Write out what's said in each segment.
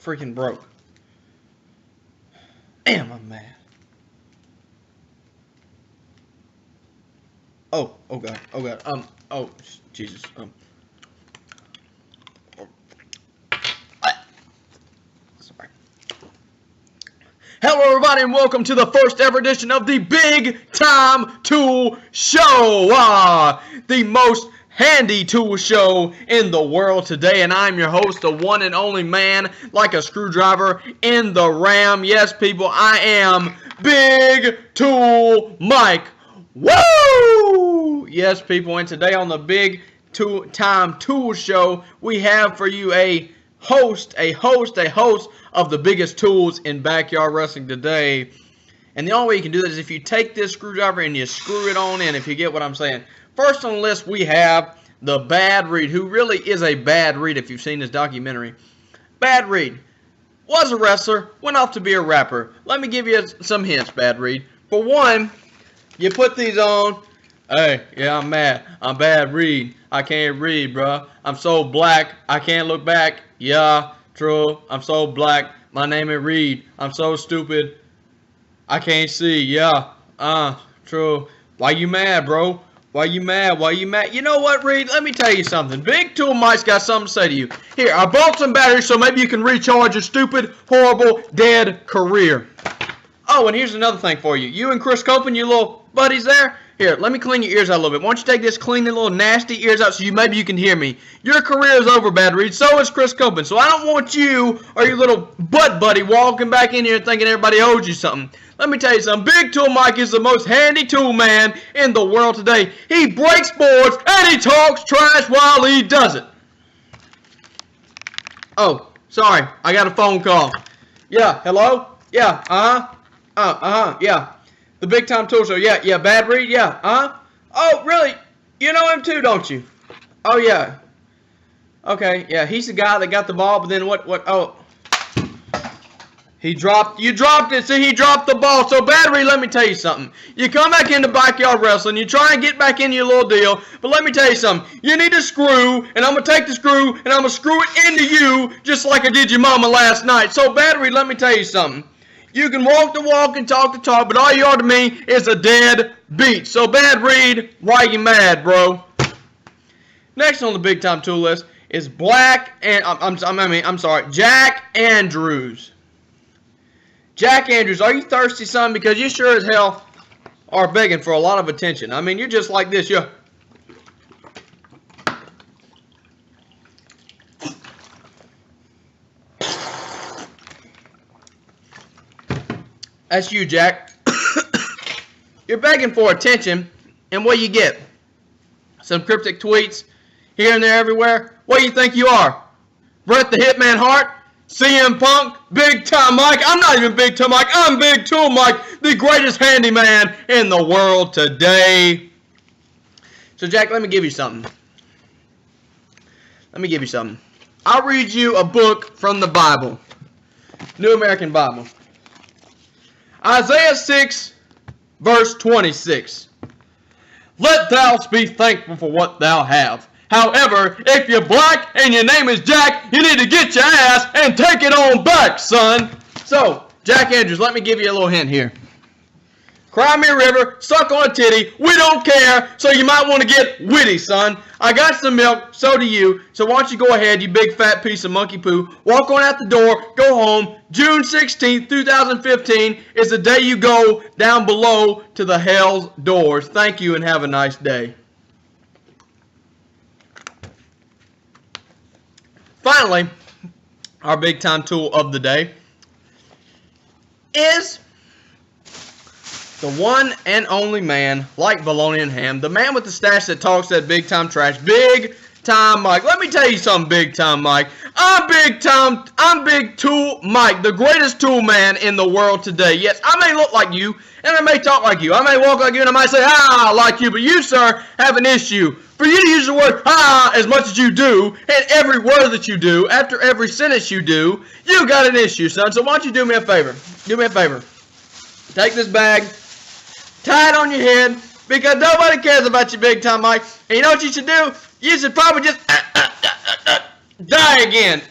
freaking broke. Damn, I'm mad. Oh God, oh Jesus, sorry. Hello everybody and welcome to the first ever edition of the Big Time Tool Show, the most handy tool show in the world today, and I'm your host, the one and only man like a screwdriver in the ram. Yes, people, I am Big Tool Mike. Woo! Yes, people, and today on the Big Time Tool Show, we have for you a host of the biggest tools in backyard wrestling today. And the only way you can do that is if you take this screwdriver and you screw it on in, if you get what I'm saying. First on the list, we have the Bad Reed, who really is a bad Reed if you've seen this documentary. Bad Reed was a wrestler, went off to be a rapper. Let me give you some hints, Bad Reed. For one, you put these on. Hey, yeah, I'm mad. I'm Bad Reed. I can't read, bruh. I'm so black, I can't look back. Yeah, true. I'm so black. My name is Reed. I'm so stupid, I can't see. Yeah, true. Why you mad, bro? Why you mad? Why you mad? You know what, Reed? Let me tell you something. Big Tool Mike's got something to say to you. Here, I bought some batteries so maybe you can recharge your stupid, horrible, dead career. Oh, and here's another thing for you. You and Chris Copeland, you little buddies there. Here, let me clean your ears out a little bit. Why don't you take this clean little nasty ears out so maybe you can hear me. Your career is over, Bad Reed. So is Chris Copeland. So I don't want you or your little butt buddy walking back in here thinking everybody owes you something. Let me tell you something. Big Tool Mike is the most handy tool man in the world today. He breaks boards and he talks trash while he does it. Oh, sorry. I got a phone call. Yeah, hello? Yeah, yeah. The Big Time Tool Show. Yeah, Bad Reed, yeah, Oh, really? You know him too, don't you? Oh, yeah. Okay, yeah, he's the guy that got the ball, but then oh. You dropped it. See, he dropped the ball. So, Bad Reed, let me tell you something. You come back into backyard wrestling, you try and get back into your little deal, but let me tell you something. You need a screw, and I'm going to take the screw, and I'm going to screw it into you just like I did your mama last night. So, Bad Reed, let me tell you something. You can walk the walk and talk the talk, but all you are to me is a dead beat. So, Bad Reed, why you mad, bro? Next on the Big Time Tool list is Jack Andrews. Jack Andrews, are you thirsty, son? Because you sure as hell are begging for a lot of attention. I mean, you're just like this. Yeah. That's you, Jack. You're begging for attention, and what do you get? Some cryptic tweets here and there everywhere. What do you think you are? Bret the Hitman Hart? CM Punk? Big Time Mike? I'm not even Big Time Mike. I'm Big Tool Mike, the greatest handyman in the world today. So, Jack, let me give you something. I'll read you a book from the Bible. New American Bible. Isaiah 6, verse 26. Let thou be thankful for what thou have. However, if you're black and your name is Jack, you need to get your ass and take it on back, son. So, Jack Andrews, let me give you a little hint here. Cry me a river, suck on a titty, we don't care, so you might want to get witty, son. I got some milk, so do you, so why don't you go ahead, you big fat piece of monkey poo, walk on out the door, go home. June 16th, 2015 is the day you go down below to the hell's doors. Thank you and have a nice day. Finally, our big time tool of the day is the one and only man like bologna and ham, the man with the stash that talks that big time trash, Big Time Mike. Let me tell you something, Big Time Mike. I'm Big Tool Mike, the greatest tool man in the world today. Yes, I may look like you, and I may talk like you. I may walk like you, and I might say, like you. But you, sir, have an issue. For you to use the word, as much as you do, and every word that you do, after every sentence you do, you got an issue, son. So why don't you do me a favor? Do me a favor. Take this bag, tie it on your head, because nobody cares about you, Big Time Mike. And you know what you should do? You should probably just die again.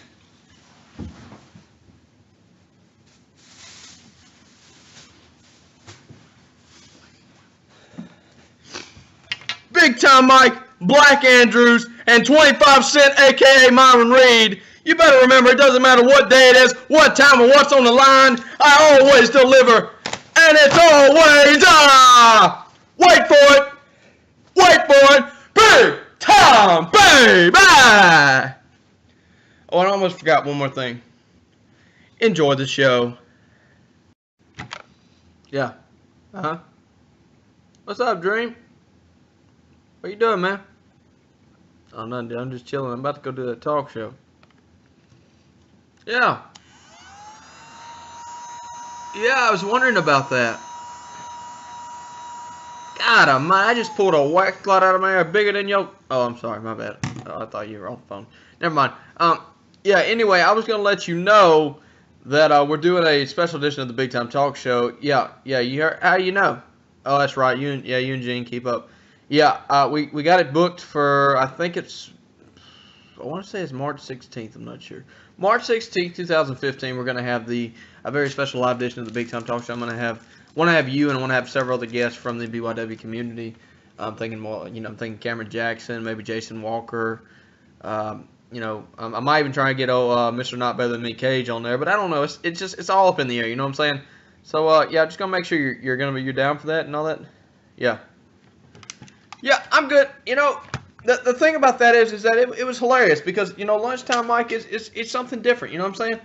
Big Time Mike, Black Andrews, and 25 Cent, aka Myron Reed. You better remember, it doesn't matter what day it is, what time, or what's on the line. I always deliver, and it's always wait for it, Big Time, baby. Oh, and I almost forgot one more thing. Enjoy the show. Yeah. What's up, Dream? What you doing, man? Oh, nothing, dude. I'm just chilling. I'm about to go do that talk show. Yeah. Yeah, I was wondering about that. God, I just pulled a wax cloud out of my hair bigger than your... Oh, I'm sorry. My bad. Oh, I thought you were on the phone. Never mind. Yeah, anyway, I was going to let you know that we're doing a special edition of the Big Time Talk Show. Yeah, you heard... How you know? Oh, that's right. You and Gene keep up. Yeah, we got it booked for, I think it's... I want to say it's March 16th. I'm not sure. March 16th, 2015, we're going to have a very special live edition of the Big Time Talk Show. I'm going to have... want to have you, and I want to have several other guests from the BYW community. I'm thinking more, I'm thinking Cameron Jackson, maybe Jason Walker. I might even try and get Mr. Not Better Than Me Cage on there, but I don't know. It's all up in the air. You know what I'm saying? So yeah, just gonna make sure you're down for that and all that. Yeah, I'm good. The thing about that is that it was hilarious because lunchtime Mike is something different. You know what I'm saying?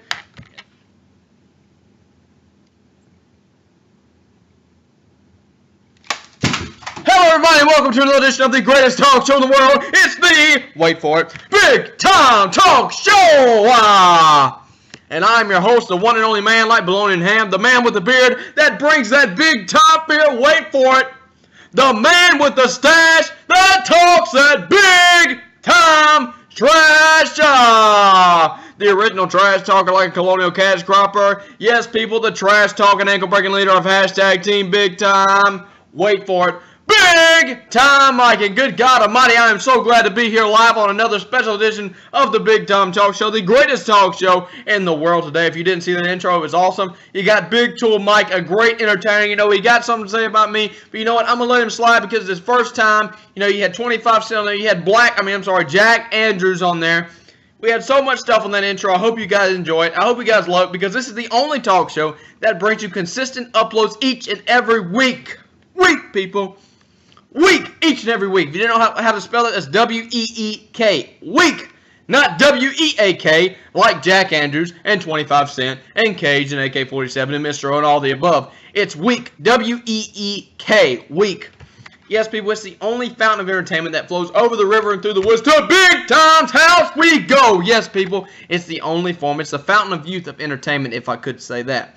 Hello, everybody, and welcome to another edition of the greatest talk show in the world. It's the, wait for it, Big Time Talk Show! And I'm your host, the one and only man like bologna and ham, the man with the beard that brings that big top beer, wait for it, the man with the stash that talks that big time trash. The original trash talker like a colonial cash cropper. Yes, people, the trash talking ankle breaking leader of hashtag Team Big Time. Wait for it. Big Time Mike, and good God Almighty, I am so glad to be here live on another special edition of the Big Time Talk Show, the greatest talk show in the world today. If you didn't see the intro, it was awesome. You got Big Tool Mike, a great entertainer. He got something to say about me, but you know what? I'm gonna let him slide because it's his first time. You had 25 Cent on there. You had Jack Andrews on there. We had so much stuff on that intro. I hope you guys enjoy it. I hope you guys love it because this is the only talk show that brings you consistent uploads each and every week. People. Week, each and every week. If you didn't know how to spell it, that's W-E-E-K. Week, not W-E-A-K, like Jack Andrews and 25 Cent and Cage and AK-47 and Mr. O and all the above. It's week, W-E-E-K, week. Yes, people, it's the only fountain of entertainment that flows over the river and through the woods to Big Time's house we go. Yes, people, it's the only form. It's the fountain of youth of entertainment, if I could say that.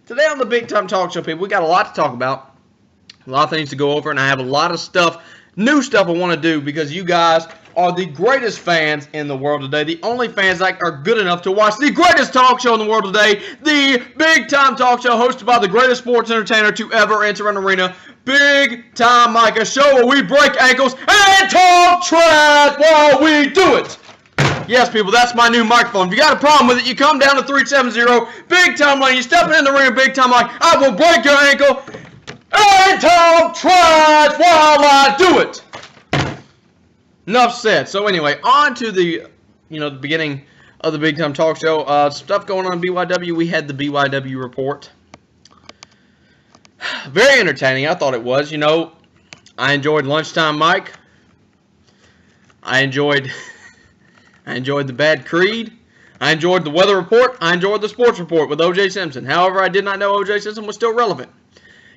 Today on the Big Time Talk Show, people, we got a lot to talk about. A lot of things to go over, and I have a lot of new stuff I want to do because you guys are the greatest fans in the world today. The only fans that are good enough to watch the greatest talk show in the world today, the Big Time Talk Show, hosted by the greatest sports entertainer to ever enter an arena, Big Time Mike, a show where we break ankles and talk trash while we do it. Yes, people, that's my new microphone. If you got a problem with it, you come down to 370 Big Time Lane. You step in the ring of Big Time Mike. I will break your ankle and talk trash while I do it. Enough said. So anyway, on to the beginning of the Big Time Talk Show. Stuff going on in BYW. We had the BYW report. Very entertaining. I thought it was. I enjoyed Lunchtime Mike. I enjoyed the Bad Creed. I enjoyed the weather report. I enjoyed the sports report with O.J. Simpson. However, I did not know O.J. Simpson was still relevant.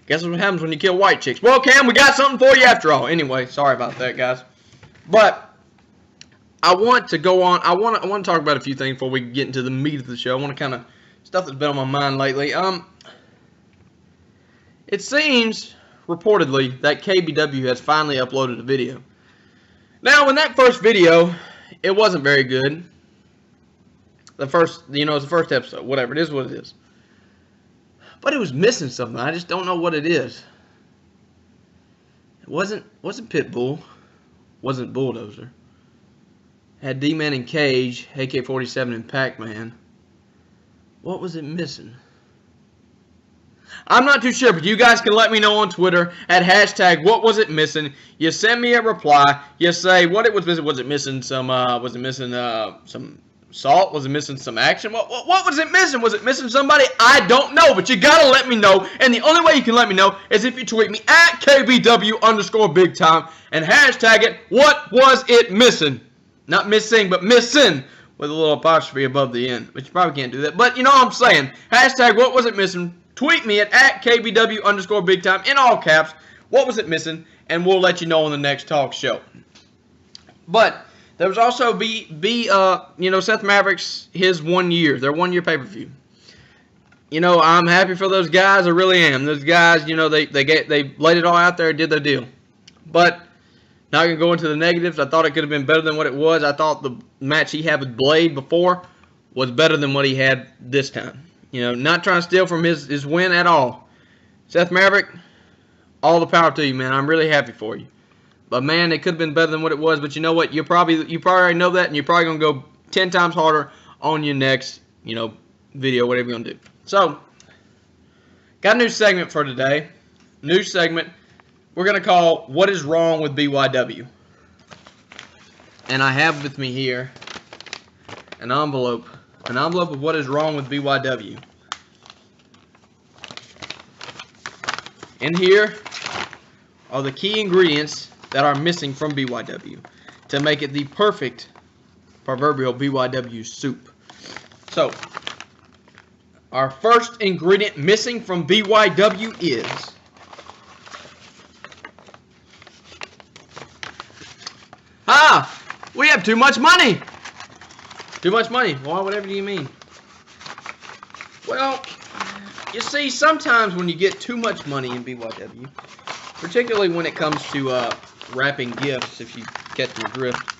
Guess what happens when you kill white chicks? Well, Cam, we got something for you after all. Anyway, sorry about that, guys. But I want to go on. I want to talk about a few things before we get into the meat of the show. I want to kind of stuff that's been on my mind lately. It seems reportedly that KBW has finally uploaded a video. Now, in that first video, it wasn't very good. The first, it's the first episode. Whatever, it is what it is. But it was missing something. I just don't know what it is. It wasn't Pitbull. Wasn't Bulldozer. Had D-Man and Cage, AK-47 and Pac-Man. What was it missing? I'm not too sure, but you guys can let me know on Twitter at hashtag what was it missing. You send me a reply. You say what it was missing. Was it missing some some salt? Was it missing some action? What was it missing? Was it missing somebody? I don't know, but you gotta let me know. And the only way you can let me know is if you tweet me at KBW_bigtime and hashtag it what was it missing. Not missing, but missing with a little apostrophe above the end. But you probably can't do that. But you know what I'm saying. Hashtag what was it missing. Tweet me at KBW_bigtime in all caps. What was it missing? And we'll let you know on the next talk show. But there was also Seth Maverick's his 1 year, their 1 year pay-per-view. You know, I'm happy for those guys. I really am. Those guys, you know, they laid it all out there and did their deal. But not gonna go into the negatives. I thought it could have been better than what it was. I thought the match he had with Blade before was better than what he had this time. You know, not trying to steal from his win at all. Seth Maverick, all the power to you, man. I'm really happy for you. But man, it could have been better than what it was. But you know what? You probably already know that, and you're probably gonna go 10 times harder on your next, video, whatever you're gonna do. So, got a new segment for today. New segment. We're gonna call "What is Wrong with BYW?" And I have with me here an envelope of what is wrong with BYW. In here are the key ingredients that are missing from BYW to make it the perfect proverbial BYW soup. So, our first ingredient missing from BYW is we have too much money. Too much money. Why, whatever do you mean? Well, you see, sometimes when you get too much money in BYW, particularly when it comes to wrapping gifts, if you catch my drift,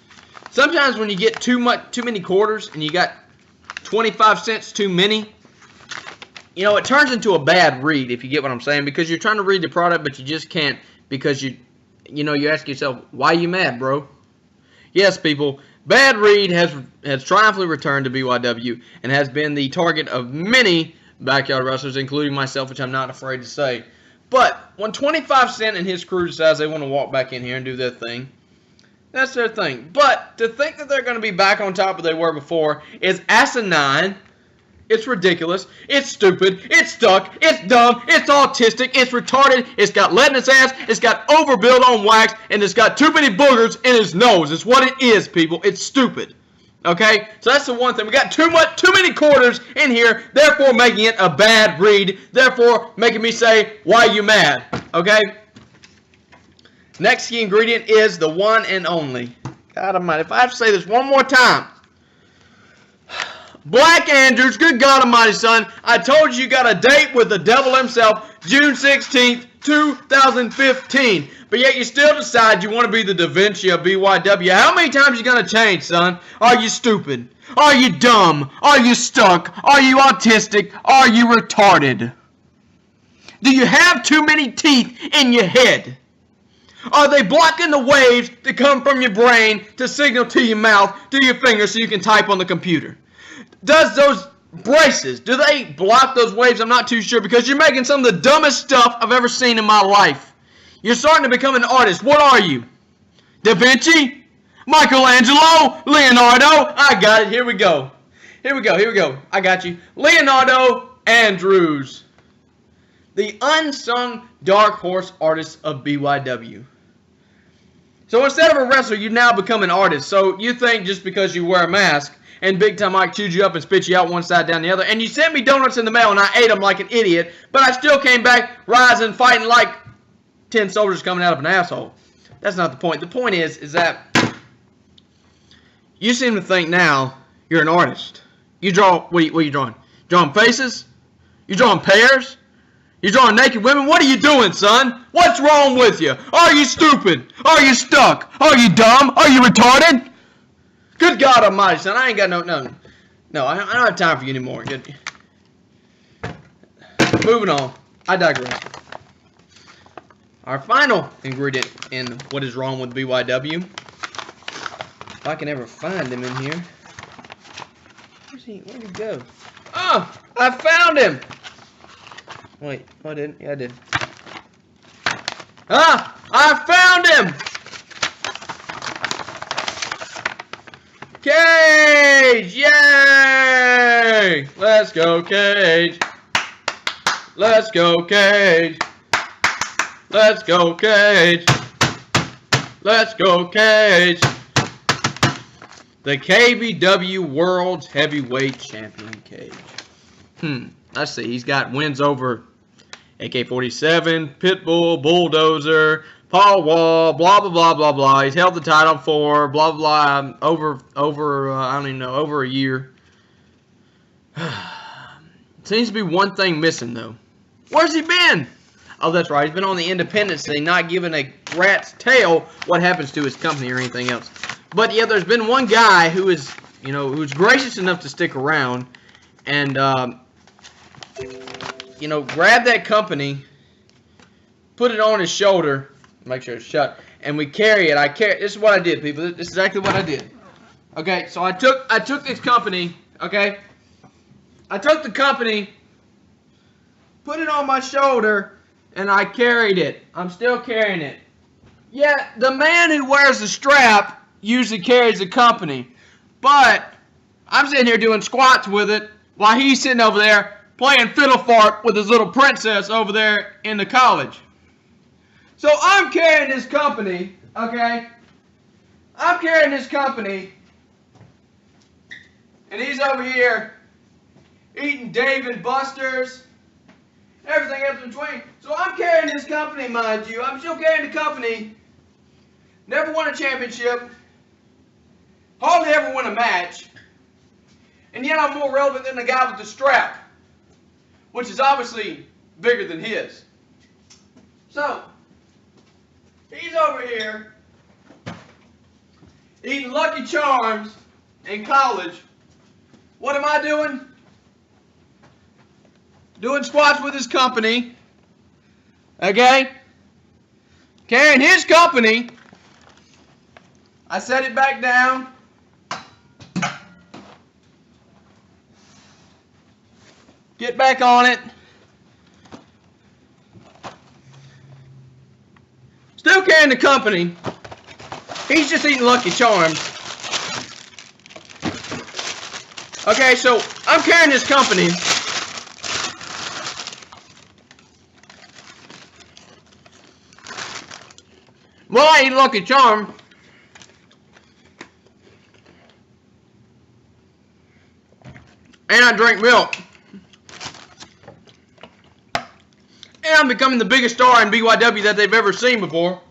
sometimes when you get too many quarters and you got 25 cents too many, it turns into a bad read, if you get what I'm saying, because you're trying to read the product, but you just can't, because you ask yourself, why are you mad, bro? Yes, people, Bad Read has triumphantly returned to BYW and has been the target of many backyard wrestlers, including myself, which I'm not afraid to say. But when 25 Cent and his crew decides they want to walk back in here and do their thing, that's their thing. But to think that they're going to be back on top of they were before is asinine. It's ridiculous. It's stupid. It's stuck. It's dumb. It's autistic. It's retarded. It's got lead in its ass. It's got overbuilt on wax. And it's got too many boogers in his nose. It's what it is, people. It's stupid. Okay? So that's the one thing. We got too many quarters in here, therefore making it a bad read. Therefore making me say, why are you mad? Okay? Next key ingredient is the one and only. God almighty. If I have to say this one more time. Black Andrews, good God almighty, son. I told you got a date with the devil himself, June 16th, 2015. But yet you still decide you want to be the Da Vinci of BYW. How many times you going to change, son? Are you stupid? Are you dumb? Are you stuck? Are you autistic? Are you retarded? Do you have too many teeth in your head? Are they blocking the waves that come from your brain to signal to your mouth, to your fingers, so you can type on the computer? Does those braces, do they block those waves? I'm not too sure, because you're making some of the dumbest stuff I've ever seen in my life. You're starting to become an artist. What are you? Da Vinci? Michelangelo? Leonardo? I got it. Here we go. I got you. Leonardo Andrews. The unsung dark horse artist of BYW. So instead of a wrestler, you now become an artist. So you think just because you wear a mask and Big Time Mike chewed you up and spit you out one side down the other, and you sent me donuts in the mail and I ate them like an idiot, but I still came back rising, fighting like 10 soldiers coming out of an asshole. That's not the point. The point is that you seem to think now you're an artist. You draw, what are you drawing? Drawing faces? You drawing pears? You drawing naked women? What are you doing, son? What's wrong with you? Are you stupid? Are you stuck? Are you dumb? Are you retarded? Good God almighty, son. I ain't got no, I don't have time for you anymore. Good. Moving on. I digress. Our final ingredient in what is wrong with BYW. If I can ever find him in here. Where'd he go? Oh, I found him. Wait, I didn't. Yeah, I did. Ah! I found him! Cage! Yay! Let's go, Cage! Let's go, Cage! Let's go, Cage! Let's go, Cage! The KBW World's Heavyweight Champion, Cage. Let's see. He's got wins over AK-47, Pitbull, Bulldozer, Paul Wall, blah, blah, blah, blah, blah. He's held the title for, blah, blah, over I don't even know, over a year. Seems to be one thing missing, though. Where's he been? Oh, that's right. He's been on the independent scene, not giving a rat's tail what happens to his company or anything else. But, yeah, there's been one guy who is, you know, who's gracious enough to stick around and, you know, grab that company, put it on his shoulder, make sure it's shut, and we carry it. This is what I did, people. This is exactly what I did. Okay, so I took this company, okay? I took the company, put it on my shoulder, and I carried it. I'm still carrying it. Yeah, the man who wears the strap usually carries the company. But I'm sitting here doing squats with it while he's sitting over there playing fiddle fart with his little princess over there in the college. So I'm carrying this company, okay? I'm carrying this company, and he's over here eating Dave and Buster's, everything else in between. So I'm carrying this company, mind you. I'm still carrying the company. Never won a championship. Hardly ever win a match. And yet I'm more relevant than the guy with the strap, which is obviously bigger than his. So, he's over here eating Lucky Charms in college. What am I doing? Doing squats with his company. Okay? Carrying his company. I set it back down. Get back on it. Still carrying the company. He's just eating Lucky Charms. Okay, so I'm carrying this company. Well, I eat Lucky Charms. And I drink milk. And I'm becoming the biggest star in BYW that they've ever seen before.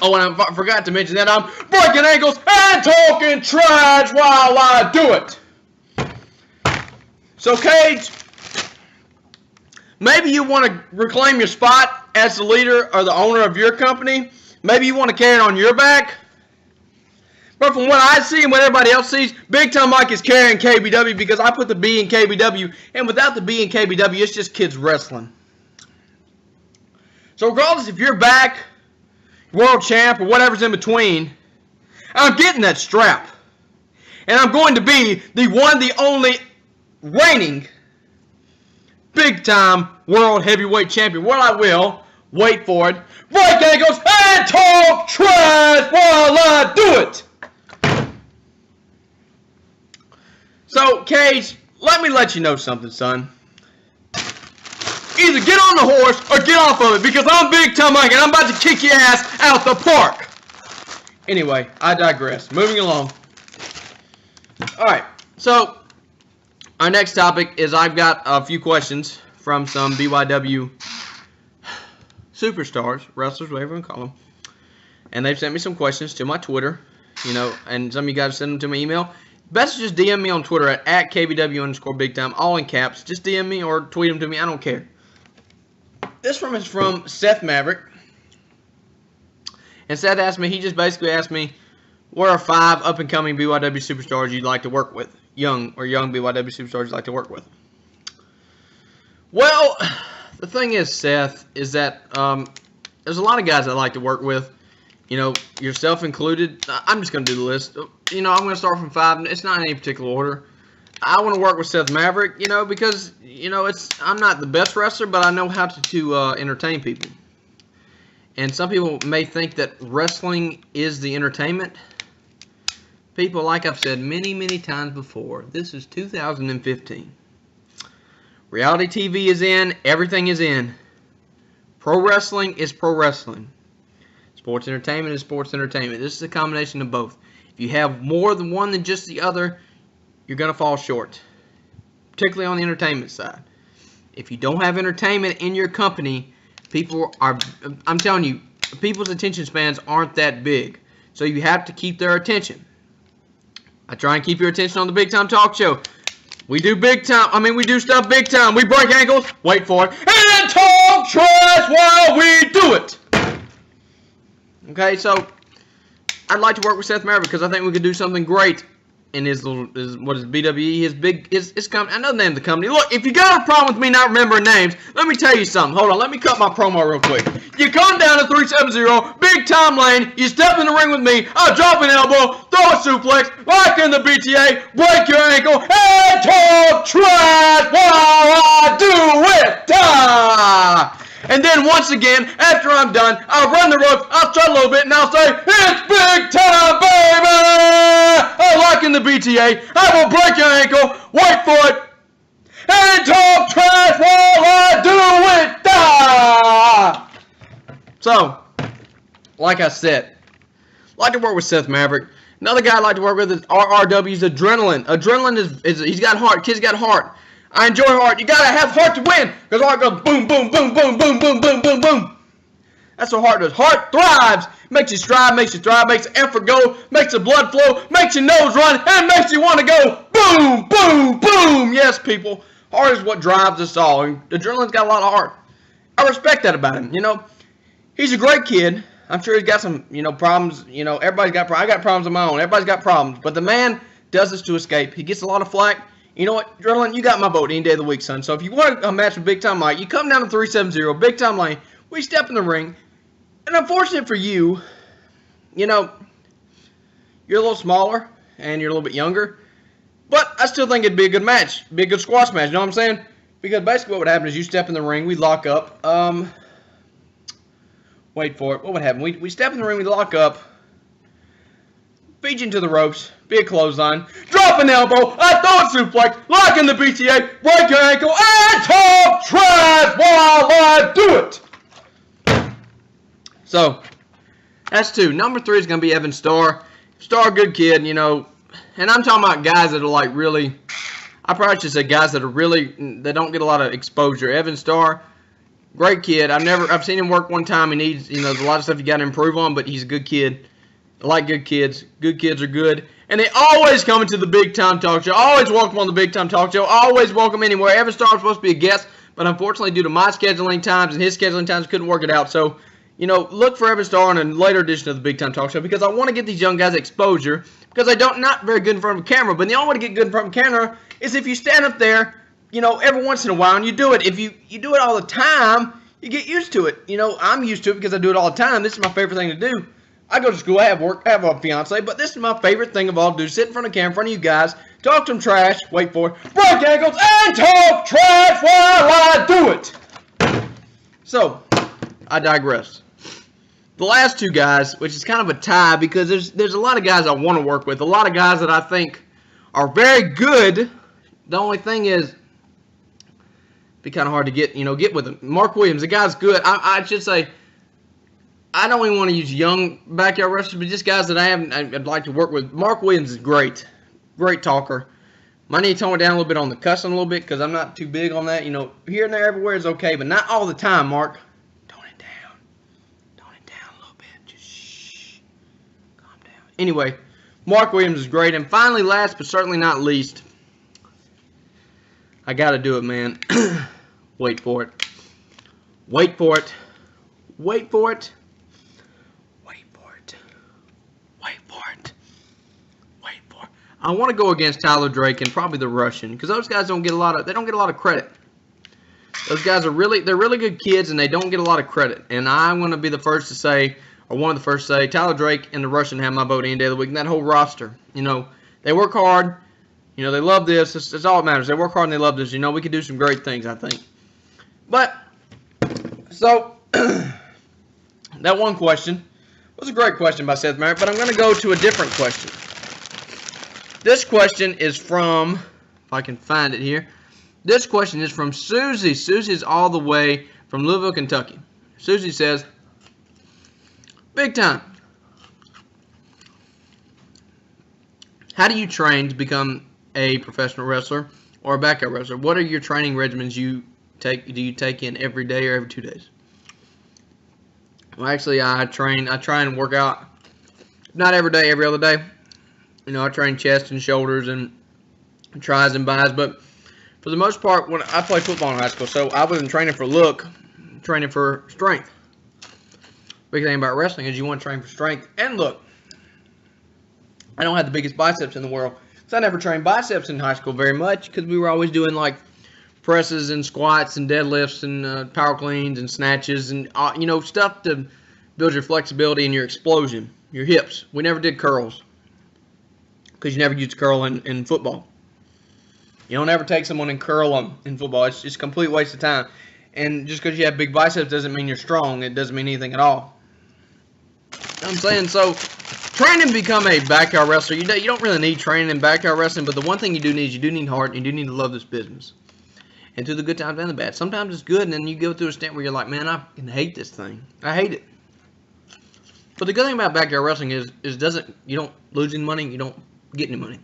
Oh, and I forgot to mention that I'm breaking ankles and talking trash while I do it. So, Cage, maybe you want to reclaim your spot as the leader or the owner of your company. Maybe you want to carry it on your back. But from what I see and what everybody else sees, Big Time Mike is carrying KBW because I put the B in KBW. And without the B in KBW, it's just kids wrestling. So regardless if you're back, world champ, or whatever's in between, I'm getting that strap. And I'm going to be the one, the only reigning Big Time World Heavyweight Champion. Well, I will. Wait for it. Break ankles and talk trash while I do it. So, Cage, let you know something, son. Either get on the horse or get off of it because I'm Big Time Mike and I'm about to kick your ass out the park. Anyway, I digress. Moving along. Alright, so our next topic is I've got a few questions from some BYW superstars, wrestlers, whatever you want to call them. And they've sent me some questions to my Twitter, you know, and some of you guys send them to my email. Best just DM me on Twitter at KBW_BigTime, all in caps. Just DM me or tweet them to me. I don't care. This one is from Seth Maverick. And Seth asked me, he just basically asked me, what are 5 up-and-coming BYW superstars you'd like to work with? Young BYW superstars you'd like to work with? Well, the thing is, Seth, is that there's a lot of guys I'd like to work with. You know, yourself included. I'm just going to do the list. You know, I'm going to start from 5. It's not in any particular order. I want to work with Seth Maverick, because, I'm not the best wrestler, but I know how to entertain people. And some people may think that wrestling is the entertainment. People, like I've said many, many times before, this is 2015. Reality TV is in, everything is in. Pro wrestling is pro wrestling. Sports entertainment is sports entertainment. This is a combination of both. If you have more than one than just the other, you're going to fall short, particularly on the entertainment side. If you don't have entertainment in your company, I'm telling you, people's attention spans aren't that big. So you have to keep their attention. I try and keep your attention on the Big Time Talk Show. We do we do stuff big time. We break ankles, wait for it, and talk trash while we do it. Okay, so I'd like to work with Seth Maverick because I think we could do something great in his BWE, his company. I know the name of the company. Look, if you got a problem with me not remembering names, let me tell you something. Hold on, let me cut my promo real quick. You come down to 370, Big Time Lane, you step in the ring with me, I'll drop an elbow, throw a suplex, lock in the BTA, break your ankle, and talk trash while I do it. And then once again, after I'm done, I'll run the ropes, I'll strut a little bit, and I'll say, it's big time, baby! I'll lock in the BTA, I will break your ankle, wait for it, and talk trash while I do it! So, like I said, I like to work with Seth Maverick. Another guy I like to work with is RRW's Adrenaline. Adrenaline he's got heart, kid's got heart. I enjoy heart. You gotta have heart to win, because heart goes boom, boom, boom, boom, boom, boom, boom, boom, boom. That's what heart does. Heart thrives, makes you strive, makes the effort go, makes the blood flow, makes your nose run, and makes you want to go boom, boom, boom. Yes, people, heart is what drives us all. And Adrenaline's got a lot of heart. I respect that about him. He's a great kid. I'm sure he's got some, problems. Everybody's got problems. I got problems of my own. Everybody's got problems. But the man does this to escape. He gets a lot of flack. You know what, Adrenaline, you got my vote any day of the week, son. So if you want a match with Big Time Mike, you come down to 370, Big Time Lane. We step in the ring. And unfortunate for you, you're a little smaller and you're a little bit younger. But I still think it'd be a good match. Be a good squash match, you know what I'm saying? Because basically what would happen is you step in the ring, we lock up. Wait for it. What would happen? We step in the ring, we lock up. Feed you into the ropes, be a clothesline, drop an elbow, I throw a suplex, lock in the BTA, break your ankle, and talk trash while I do it. So, that's two. Number 3 is going to be Evan Starr. Starr, good kid, and I'm talking about guys that are like really, I probably should say guys that don't get a lot of exposure. Evan Starr, great kid. I've seen him work one time. He needs, there's a lot of stuff you got to improve on, but he's a good kid. I like good kids. Good kids are good. And they always come into the Big Time Talk Show. Always welcome on the Big Time Talk Show. Always welcome anywhere. Evan Starr was supposed to be a guest, but unfortunately due to my scheduling times and his scheduling times, couldn't work it out. So, look for Evan Starr in a later edition of the Big Time Talk Show because I want to get these young guys exposure because not very good in front of a camera. But the only way to get good in front of a camera is if you stand up there, every once in a while and you do it. If you do it all the time, you get used to it. I'm used to it because I do it all the time. This is my favorite thing to do. I go to school, I have work, I have a fiance, but this is my favorite thing of all to do. Sit in front of the camera, in front of you guys, talk some trash, wait for it, break ankles, and talk trash while I do it. So, I digress. The last two guys, which is kind of a tie because there's a lot of guys I want to work with, a lot of guys that I think are very good. The only thing is, it'd be kind of hard to get with them. Mark Williams, the guy's good. I should say, I don't even want to use young backyard wrestlers, but just guys that I'd like to work with. Mark Williams is great. Great talker. Might need to tone it down a little bit on the cussing a little bit because I'm not too big on that. Here and there, everywhere is okay, but not all the time, Mark. Tone it down. Tone it down a little bit. Just shh. Calm down. Anyway, Mark Williams is great. And finally, last but certainly not least, I got to do it, man. Wait for it. Wait for it. Wait for it. I want to go against Tyler Drake and probably the Russian because those guys don't get a lot of credit. Those guys they're really good kids and they don't get a lot of credit. And I'm going to be the first to say, or one of the first to say, Tyler Drake and the Russian have my vote any day of the week. And that whole roster, they work hard. You know, they love this. It's all that matters. They work hard and they love this. You know, we could do some great things, I think. But, so, that one question was a great question by Seth Merritt, but I'm going to go to a different question. This question is from, if I can find it here, this question is from Susie. Susie's all the way from Louisville, Kentucky. Susie says, Big Time, how do you train to become a professional wrestler or a backup wrestler? What are your training regimens you take? Do you take in every day or every 2 days? Well, actually, I try and work out, not every day, every other day. You know, I train chest and shoulders and tries and buys, but for the most part, when I played football in high school, so I wasn't training for look, training for strength. Big thing about wrestling is you want to train for strength and look. I don't have the biggest biceps in the world, so I never trained biceps in high school very much because we were always doing like presses and squats and deadlifts and power cleans and snatches and you know, stuff to build your flexibility and your explosion, your hips. We never did curls because you never used curl in football. You don't ever take someone and curl them in football. It's just a complete waste of time. And just because you have big biceps doesn't mean you're strong. It doesn't mean anything at all. You know what I'm saying? So, training to become a backyard wrestler, you don't really need training in backyard wrestling, but the one thing you do need is you do need heart and you do need to love this business. And through the good times and the bad. Sometimes it's good, and then you go through a stint where you're like, man, I can hate this thing. I hate it. But the good thing about backyard wrestling is you don't lose any money, you don't get any money.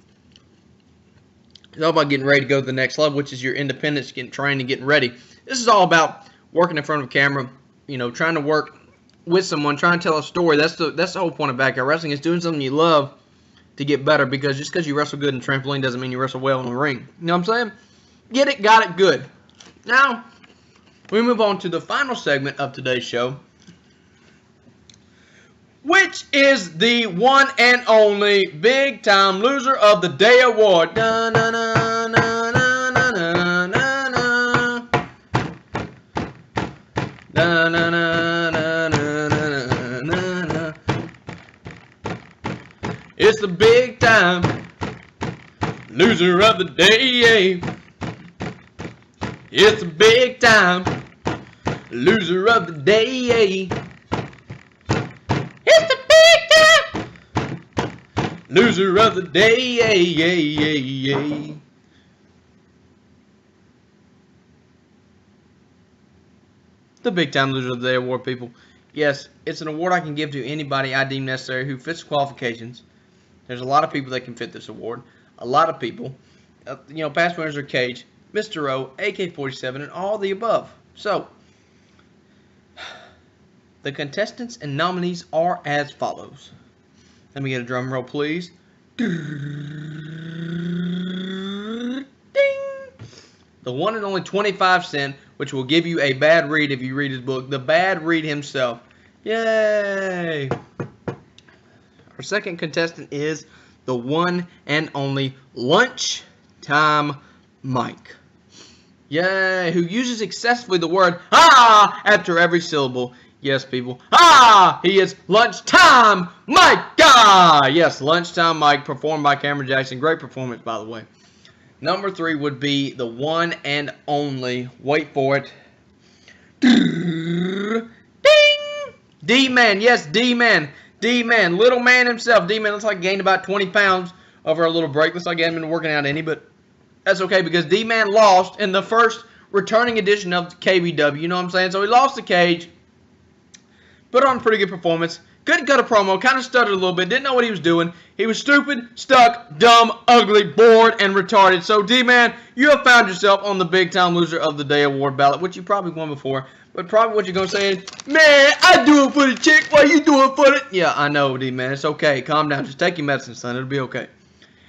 It's all about getting ready to go to the next level, which is your independence, getting trained and getting ready. This is all about working in front of a camera, you know, trying to work with someone, trying to tell a story. That's the whole point of backyard wrestling, is doing something you love to get better, because just because you wrestle good in trampoline doesn't mean you wrestle well in the ring. You know what I'm saying? Get it, got it, good. Now, we move on to the final segment of today's show, which is the one and only Big Time Loser of the Day award. Da, na, na, na, na, na, na, na, na. Da, na, na, na, na, na, na, na. It's the Big Time Loser of the Day. It's the Big Time Loser of the Day. Loser of the day. The Big Time Loser of the Day award, people. Yes, it's an award I can give to anybody I deem necessary who fits qualifications. There's a lot of people that can fit this award. A lot of people. You know, past winners are Cage, Mr. O, AK-47, and all the above. So, the contestants and nominees are as follows. Let me get a drum roll, please. Ding! The one and only 25 Cent, which will give you a bad read if you read his book. The Bad Read himself. Yay! Our second contestant is the one and only Lunchtime Mike. Yay! Who uses excessively the word "ah" after every syllable. Yes, people. Ah! He is Lunchtime Mike! Ah! Yes, Lunchtime Mike, performed by Cameron Jackson. Great performance, by the way. Number 3 would be the one and only, wait for it, ding! D-Man. Yes, D-Man. D-Man. Little man himself. D-Man looks like he gained about 20 pounds over a little break. Looks like he hasn't been working out any, but that's okay because D-Man lost in the first returning edition of the KBW. You know what I'm saying? So he lost the cage. Put on a pretty good performance. Couldn't cut a promo. Kind of stuttered a little bit. Didn't know what he was doing. He was stupid, stuck, dumb, ugly, bored, and retarded. So, D-Man, you have found yourself on the Big Time Loser of the Day award ballot, which you probably won before. But probably what you're going to say is, man, I do it for the chick. Why you do it for it? Yeah, I know, D-Man. It's okay. Calm down. Just take your medicine, son. It'll be okay.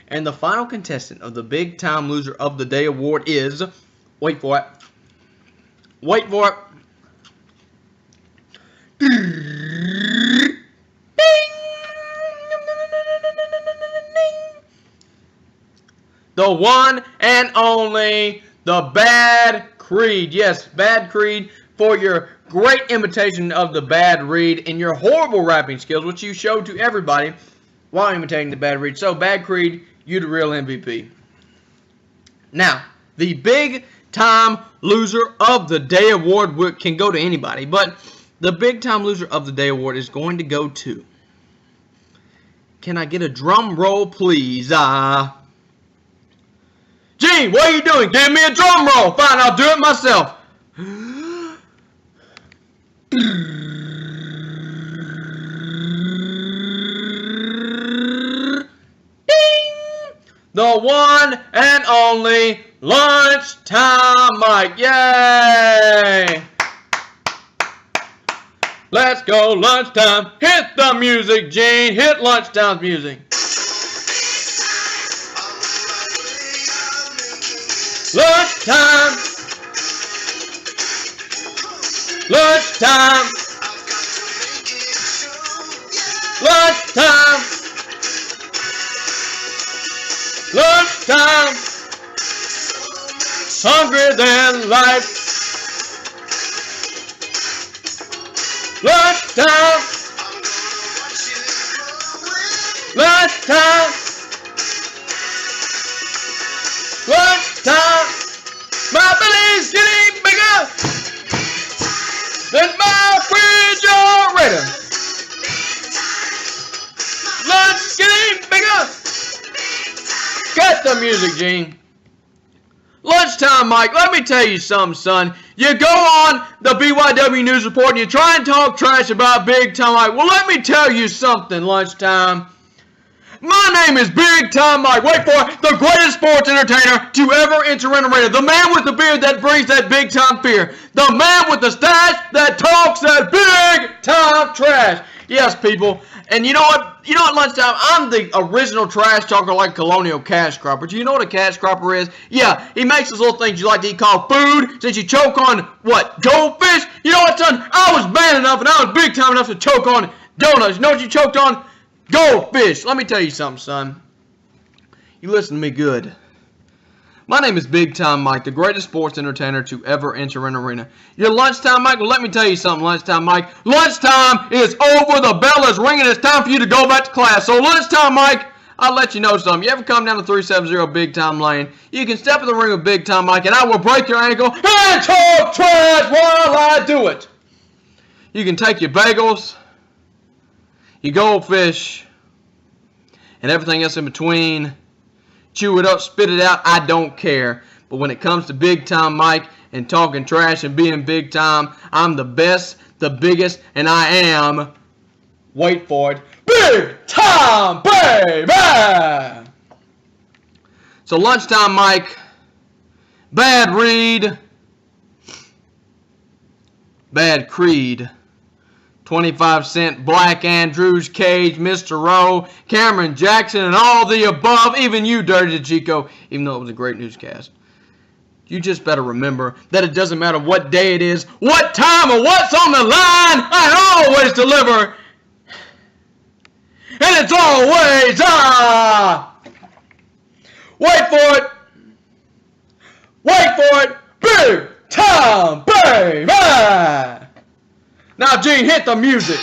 And the final contestant of the Big Time Loser of the Day award is, wait for it. Wait for it. The one and only, the Bad Creed. Yes, Bad Creed, for your great imitation of the Bad Reed and your horrible rapping skills, which you showed to everybody while imitating the Bad Reed. So, Bad Creed, you the real MVP. Now, the big time loser of the day award can go to anybody, but the big time loser of the day award is going to go to, can I get a drum roll, please? Gene, what are you doing? Give me a drum roll. Fine, I'll do it myself. The one and only Lunchtime Mike. Yay! Let's go, lunchtime. Hit the music, Gene. Hit lunchtime's music. Lunchtime. Lunchtime. Lunchtime. Lunchtime. Hungrier than life. Lunchtime. Lunchtime. Lunchtime. My belly's getting bigger than my refrigerator. Lunch getting bigger. Cut the music, Gene. Lunchtime, Mike. Let me tell you something, son. You go on the BYW News Report and you try and talk trash about Big Time Mike. Well, let me tell you something, Lunchtime. My name is Big Time Mike. Wait for it. The greatest sports entertainer to ever enter an arena. The man with the beard that brings that big time fear. The man with the stash that talks that big time trash. Yes, people. And you know what? You know what, Lunchtime? I'm the original trash talker like Colonial Cash Cropper. Do you know what a cash cropper is? Yeah, he makes those little things you like to eat called food. Since you choke on, what, goldfish? You know what, son? I was bad enough and I was big time enough to choke on donuts. You know what you choked on? Goldfish. Let me tell you something, son. You listen to me good. My name is Big Time Mike, the greatest sports entertainer to ever enter an arena. Your Lunchtime Mike? Well, let me tell you something, Lunchtime Mike. Lunchtime is over. The bell is ringing. It's time for you to go back to class. So, Lunchtime Mike, I'll let you know something. You ever come down to 370 Big Time Lane, you can step in the ring with Big Time Mike, and I will break your ankle and talk trash while I do it. You can take your bagels, your goldfish, and everything else in between. Chew it up, spit it out, I don't care. But when it comes to Big Time Mike and talking trash and being big time, I'm the best, the biggest, and I am, wait for it, Big Time, baby! So Lunchtime Mike, bad read, bad creed. 25-cent Black Andrews, Cage, Mr. Rowe, Cameron Jackson, and all the above, even you, Dirty Chico, even though it was a great newscast. You just better remember that it doesn't matter what day it is, what time, or what's on the line, I always deliver. And it's always, wait for it, Big Time, baby! Now, Gene, hit the music.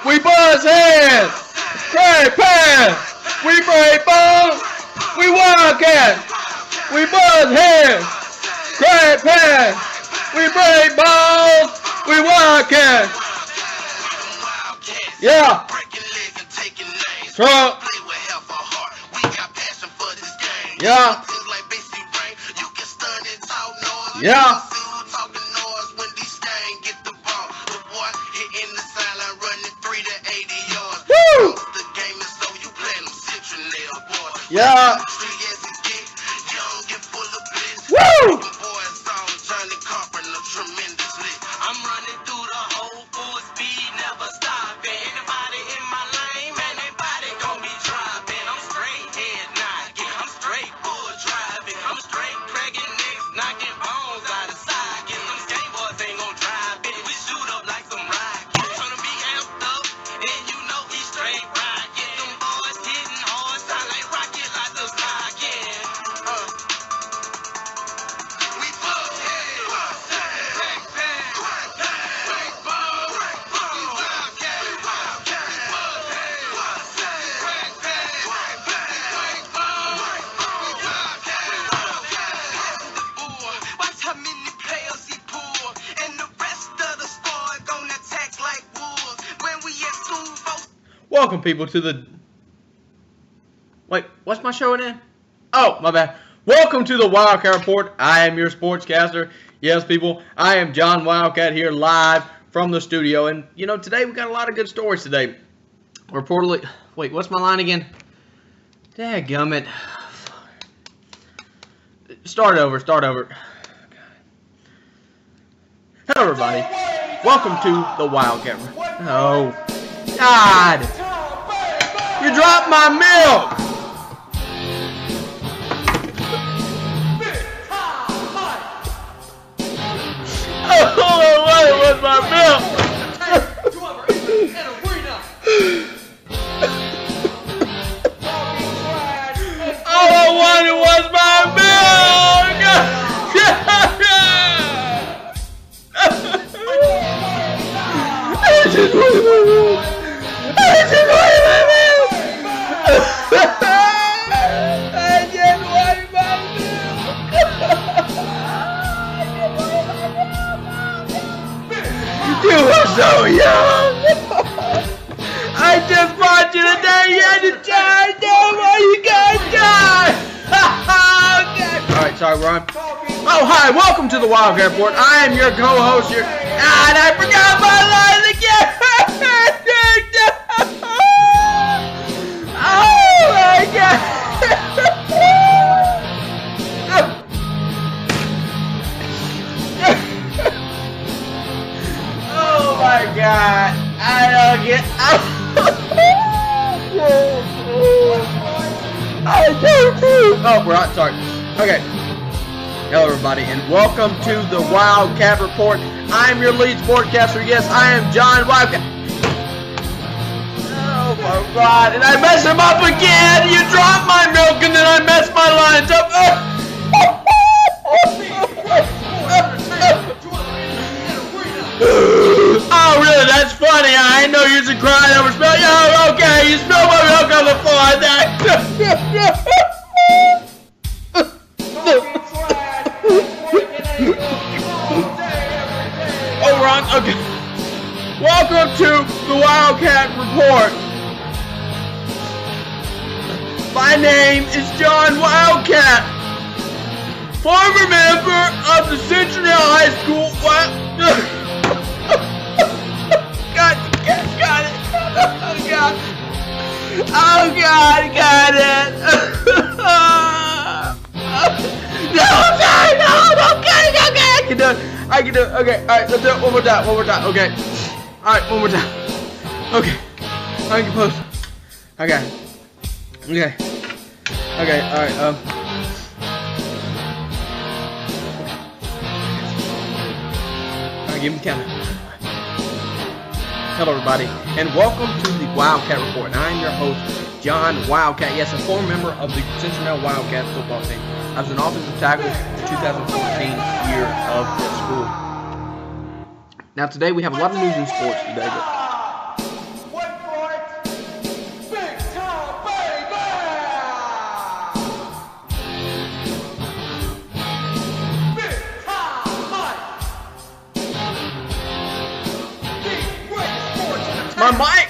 We buzz heads, great pass, we break balls, we Wildcat, we buzz heads, great pass, we break balls, we Wildcat. Yeah. Truck. Yeah. Yeah. Woo! Yeah. Woo! I'm running through the whole full speed. welcome people to the... Wait, what's my show name? Oh, my bad. Welcome to the Wildcat Report. I am your sportscaster. Yes, people, I am John Wildcat here live from the studio. And, you know, today we got a lot of good stories today. Reportedly... Wait, what's my line again? Dadgummit. Start over. Hello, everybody. Welcome to the Wildcat. Oh, God. You dropped my milk. Oh, what was my milk? All I wanted was my milk! I just wanted my milk! I just wanted my milk! You were so young! I just bought you today, you had to die! No, why you gotta die? Alright, sorry, we're on. Oh, hi, welcome to the Wildcat Report. I am your co-host here. And I forgot my line again! Oh my God! Oh my God! I don't get... Oh, we're on. Sorry. Okay. Hello, everybody, and welcome to the Wildcat Report. I'm your lead sportcaster. Yes, I am John Wildcat. Oh my God! And I messed him up again. You dropped my milk, and then I messed my lines up. Oh, really? That's funny. I ain't know you was crying over spell. Yo, okay, you spilled my milk on the floor. Oh, wrong. Okay. Welcome to the Wildcat Report. My name is John Wildcat, former member of the Central High School. Got it. Oh God, got it. No, I'm sorry. No, okay. I can do it. Okay, all right, let's do it one more time. Okay. All right, one more time. Okay. I can post. Okay. All right. All right, give me the count. Hello, everybody, and welcome to the Wildcat Report. And I'm your host, John Wildcat. Yes, a former member of the Cincinnati Wildcat football team. I was an offensive tackle the 2014 year of the school. Now, today we have a lot of news in sports today. Wait for it! Big time, baby! Big time, Mike! My mic